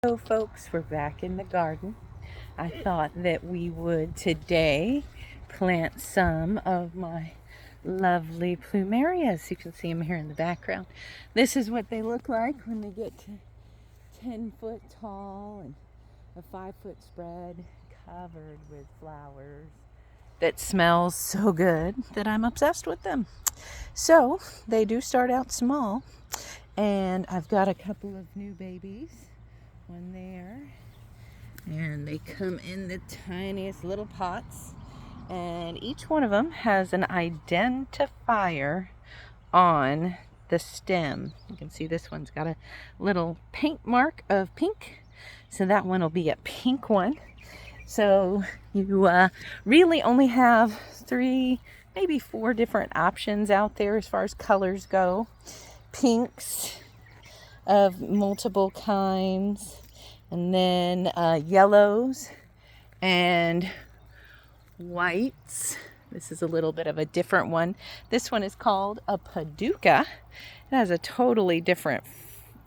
Hello folks, we're back in the garden. I thought that we would today plant some of my lovely plumerias. You can see them here in the background. This is what they look like when they get to 10 foot tall and a 5-foot spread, covered with flowers that smells so good that I'm obsessed with them. So they do start out small, and I've got a couple of new babies. One there, and they come in the tiniest little pots, and each one of them has an identifier on the stem. You can see this one's got a little paint mark of pink, so that one will be a pink one. So you really only have 3, maybe 4 different options out there as far as colors go. Pinks of multiple kinds, and then yellows and whites. This is a little bit of a different one. This one is called a Paducah. It has a totally different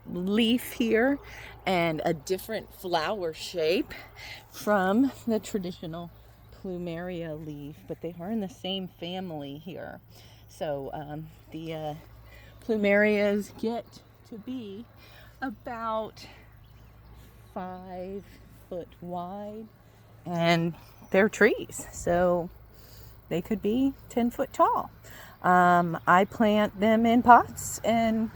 leaf here and a different flower shape from the traditional plumeria leaf, but they are in the same family here. So the plumerias get to be about 5 foot wide, and they're trees, so they could be 10 foot tall. I plant them in pots, and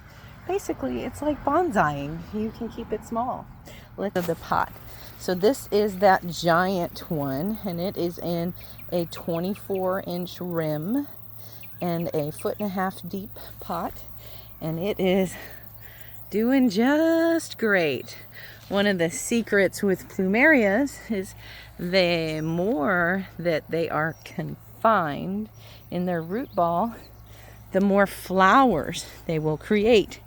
basically it's like bonsaiing. You can keep it small. Look at the pot. So this is that giant one, and it is in a 24-inch rim and a 1.5 deep pot, and it is doing just great. One of the secrets with plumerias is the more that they are confined in their root ball, the more flowers they will create.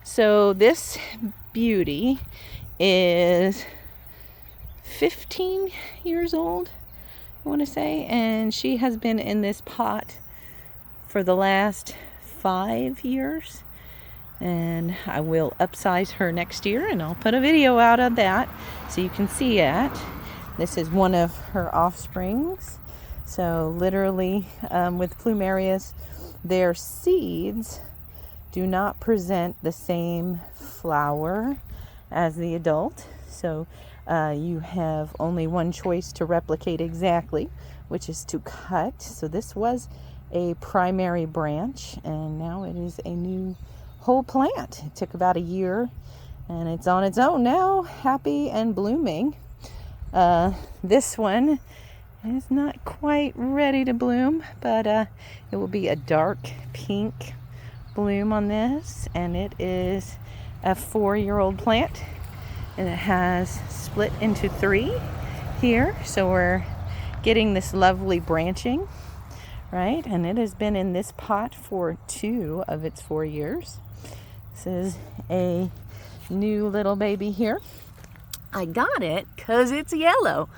So this beauty is 15 years old, I want to say, and she has been in this pot for the last 5 years. And I will upsize her next year, and I'll put a video out of that so you can see it. This is one of her offsprings. So literally with plumerias, their seeds do not present the same flower as the adult. So you have only one choice to replicate exactly, which is to cut. So this was a primary branch, and now it is a new whole plant. It took about a year, and it's on its own now, happy and blooming. This one is not quite ready to bloom, but it will be a dark pink bloom on this, and it is a 4-year-old plant, and it has split into 3 here, so we're getting this lovely branching, right? And it has been in this pot for 2 of its 4 years. This is a new little baby here. I got it because it's yellow,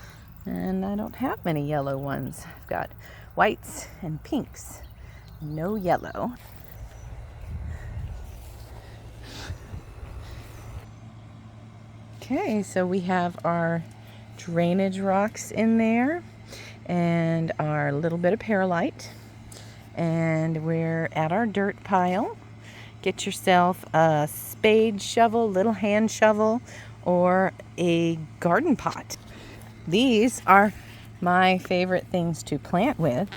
and I don't have many yellow ones. I've got whites and pinks, no yellow. Okay, so we have our drainage rocks in there and our little bit of perlite, and we're at our dirt pile. Get yourself a spade shovel, little hand shovel, or a garden pot. These are my favorite things to plant with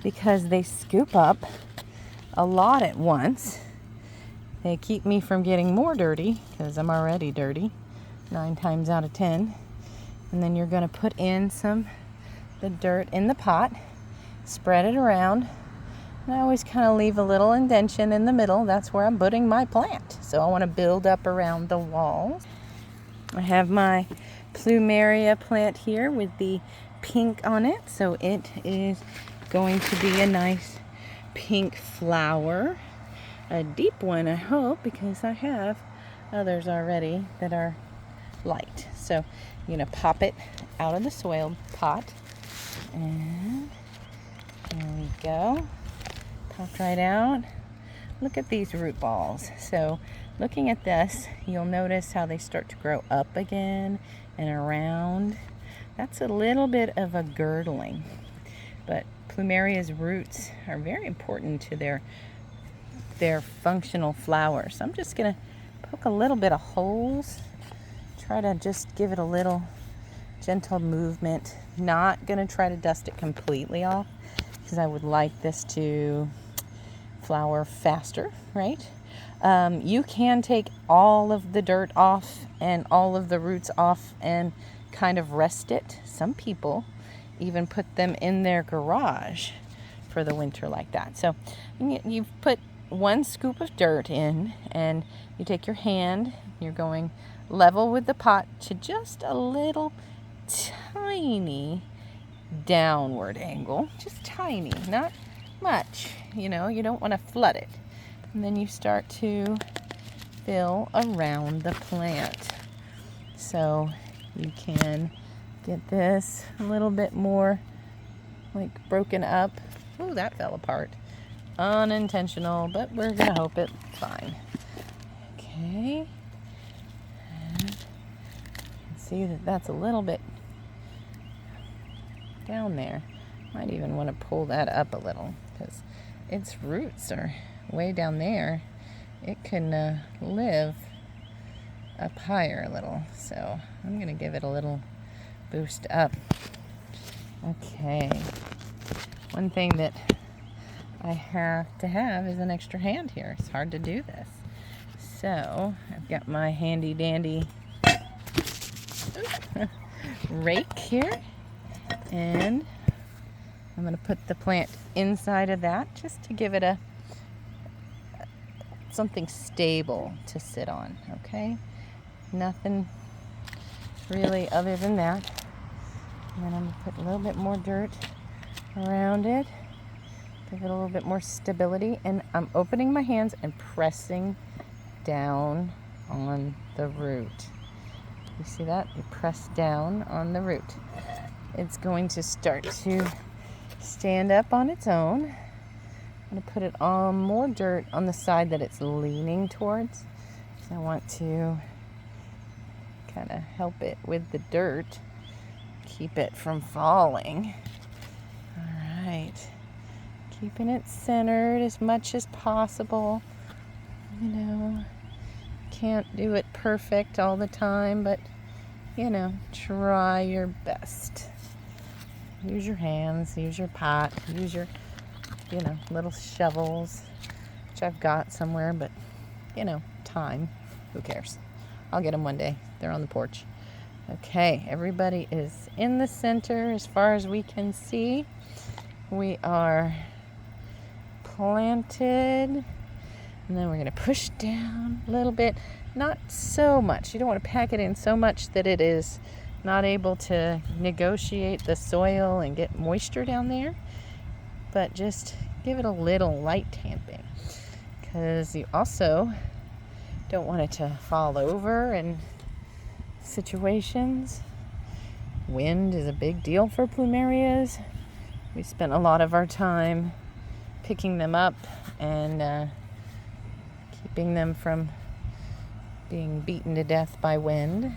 because they scoop up a lot at once. They keep me from getting more dirty because I'm already dirty 9 times out of 10. And then you're going to put in the dirt in the pot, spread it around. And I always kind of leave a little indentation in the middle. That's where I'm putting my plant. So I want to build up around the walls. I have my plumeria plant here with the pink on it. So it is going to be a nice pink flower. A deep one, I hope, because I have others already that are light. So I'm going to pop it out of the soil pot. And there we go. Popped right out. Look at these root balls. So looking at this, you'll notice how they start to grow up again and around. That's a little bit of a girdling, but plumeria's roots are very important to their functional flowers. So I'm just gonna poke a little bit of holes, try to just give it a little gentle movement. Not gonna try to dust it completely off because I would like this to flower faster, right? You can take all of the dirt off and all of the roots off and kind of rest it. Some people even put them in their garage for the winter like that. So you've put 1 scoop of dirt in, and you take your hand, you're going level with the pot to just a little tiny downward angle, just tiny, not much, you don't want to flood it. And then you start to fill around the plant. So you can get this a little bit more like broken up. Oh, that fell apart. Unintentional, but we're gonna hope it's fine. Okay. And see that that's a little bit down there. Might even want to pull that up a little because its roots are way down there. It can live up higher a little, so I'm gonna give it a little boost up. Okay, one thing that I have to have is an extra hand here. It's hard to do this, so I've got my handy dandy rake here, and I'm going to put the plant inside of that just to give it something stable to sit on. Okay, nothing really other than that. And then I'm going to put a little bit more dirt around it, give it a little bit more stability, and I'm opening my hands and pressing down on the root. You see that? You press down on the root. It's going to start to stand up on its own. I'm going to put it on more dirt on the side that it's leaning towards. So I want to kind of help it with the dirt, keep it from falling. All right. Keeping it centered as much as possible. Can't do it perfect all the time, but try your best. Use your hands, use your pot, use your little shovels, which I've got somewhere, but time, who cares? I'll get them one day. They're on the porch. Okay, everybody is in the center as far as we can see. We are planted, and then we're going to push down a little bit. Not so much. You don't want to pack it in so much that it is not able to negotiate the soil and get moisture down there, but just give it a little light tamping, because you also don't want it to fall over in situations. Wind is a big deal for plumerias. We spent a lot of our time picking them up and keeping them from being beaten to death by wind.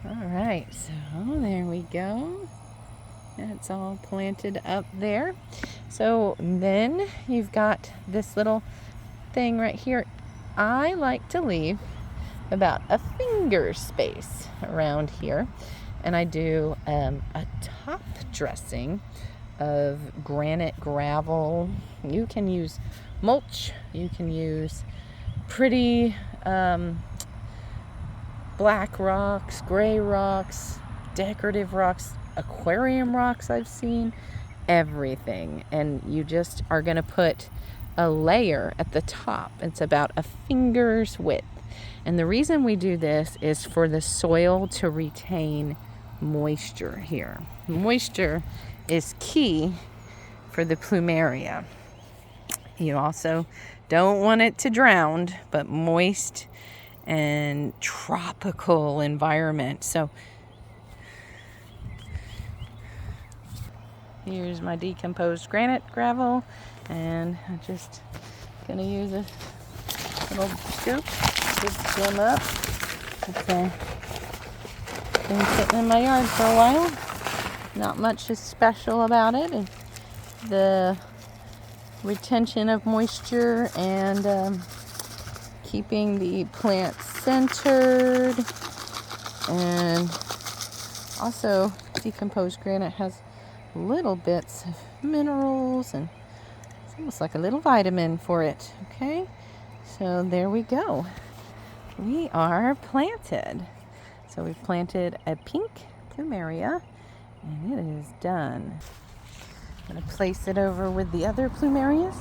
All right, so there we go. That's all planted up there. So then you've got this little thing right here. I like to leave about a finger space around here, and I do a top dressing of granite gravel. You can use mulch, you can use pretty black rocks, gray rocks, decorative rocks, aquarium rocks I've seen, everything. And you just are going to put a layer at the top. It's about a finger's width. And the reason we do this is for the soil to retain moisture here. Moisture is key for the plumeria. You also don't want it to drown, but moist and tropical environment. So here's my decomposed granite gravel, and I'm just gonna use a little scoop. Scoop them up. Okay. Been sitting in my yard for a while. Not much is special about it. And the retention of moisture and keeping the plants centered, and also decomposed granite has little bits of minerals, and it's almost like a little vitamin for it. Okay, so there we go. We are planted. So we've planted a pink plumeria, and it is done. I'm going to place it over with the other plumerias,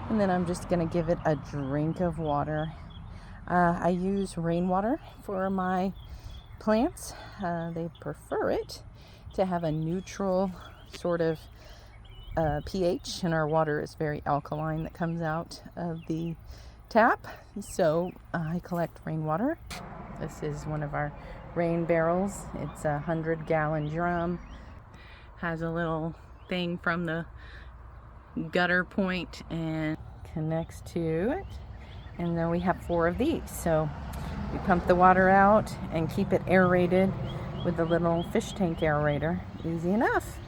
and then I'm just going to give it a drink of water. I use rainwater for my plants. They prefer it to have a neutral sort of pH, and our water is very alkaline that comes out of the tap. So I collect rainwater. This is one of our rain barrels. It's a 100-gallon drum. Has a little thing from the gutter point and connects to it. And then we have 4 of these. So we pump the water out and keep it aerated with a little fish tank aerator. Easy enough.